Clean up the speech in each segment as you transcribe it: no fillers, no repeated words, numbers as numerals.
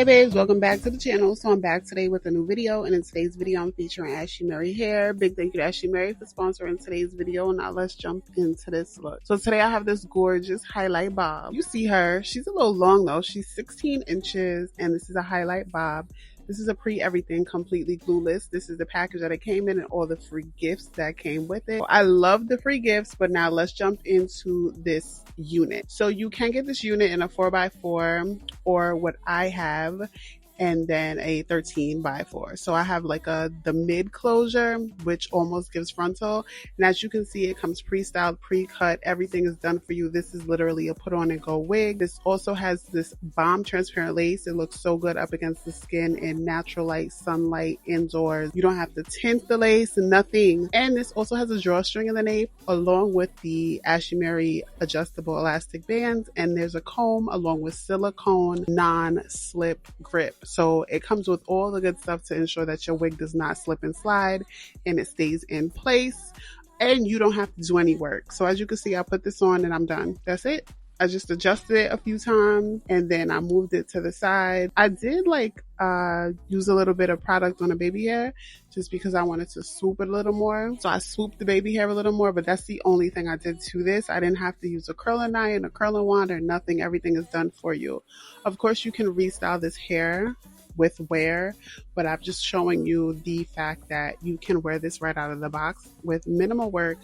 Hey babes, welcome back to the channel. So I'm back today with a new video, and in today's video I'm featuring Ashimary hair. Big thank you to Ashimary for sponsoring today's video. Now let's jump into this look. So today I have this gorgeous highlight bob. You see her, she's a little long though. She's 16 inches and this is a highlight bob. This is a pre-everything, completely glueless. This is the package that it came in and all the free gifts that came with it. I love the free gifts, but now let's jump into this unit. So you can get this unit in a 4x4 or what I have, and then a 13x4. So I have like the mid closure, which almost gives frontal. And as you can see, it comes pre-styled, pre-cut. Everything is done for you. This is literally a put on and go wig. This also has this bomb transparent lace. It looks so good up against the skin in natural light, sunlight, indoors. You don't have to tint the lace, nothing. And this also has a drawstring in the nape along with the Ashimary adjustable elastic bands. And there's a comb along with silicone non-slip grip. So it comes with all the good stuff to ensure that your wig does not slip and slide and it stays in place and you don't have to do any work. So as you can see, I put this on and I'm done. That's it. I just adjusted it a few times and then I moved it to the side. I did use a little bit of product on the baby hair just because I wanted to swoop it a little more. So I swooped the baby hair a little more, but that's the only thing I did to this. I didn't have to use a curling iron, a curling wand or nothing. Everything is done for you. Of course, you can restyle this hair with wear, but I'm just showing you the fact that you can wear this right out of the box with minimal work.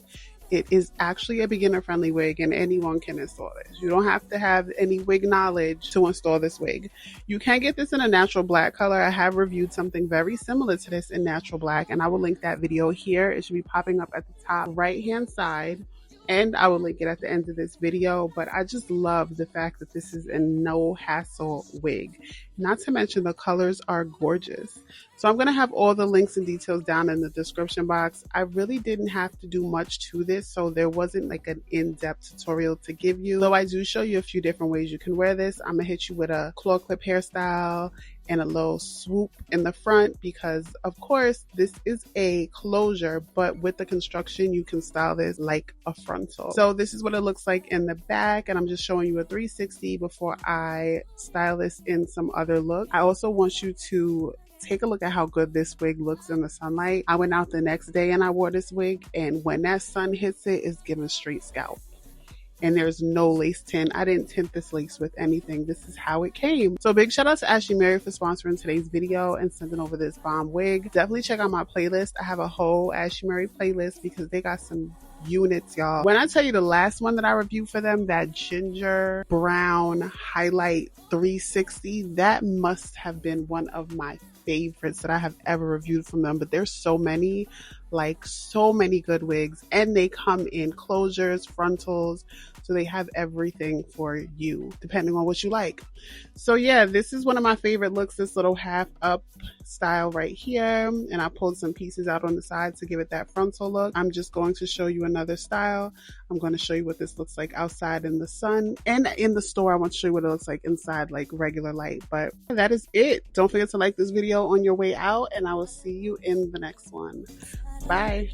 It is actually a beginner friendly wig and anyone can install this. You don't have to have any wig knowledge to install this wig. You can get this in a natural black color. I have reviewed something very similar to this in natural black and I will link that video here. It should be popping up at the top right hand side and I will link it at the end of this video. But I just love the fact that this is a no hassle wig. Not to mention the colors are gorgeous. So I'm going to have all the links and details down in the description box. I really didn't have to do much to this, so there wasn't like an in-depth tutorial to give you. Though I do show you a few different ways you can wear this. I'm going to hit you with a claw clip hairstyle and a little swoop in the front because of course this is a closure, but with the construction you can style this like a frontal. So this is what it looks like in the back and I'm just showing you a 360 before I style this in some other look. I also want you to take a look at how good this wig looks in the sunlight. I went out the next day and I wore this wig and when that sun hits it, it's giving straight scalp. And there's no lace tint. I didn't tint this lace with anything. This is how it came. So big shout out to Ashimary for sponsoring today's video and sending over this bomb wig. Definitely check out my playlist. I have a whole Ashimary playlist because they got some units, y'all. When I tell you the last one that I reviewed for them, that ginger brown highlight 360, that must have been one of my favorites that I have ever reviewed from them. But there's so many, like so many good wigs, and they come in closures, frontals, so they have everything for you depending on what you like. So yeah, this is one of my favorite looks, this little half up style right here, and I pulled some pieces out on the side to give it that frontal look. I'm just going to show you another style. I'm going to show you what this looks like outside in the sun, and in the store I want to show you what it looks like inside, like regular light. But that is it. Don't forget to like this video on your way out, and I will see you in the next one. Bye.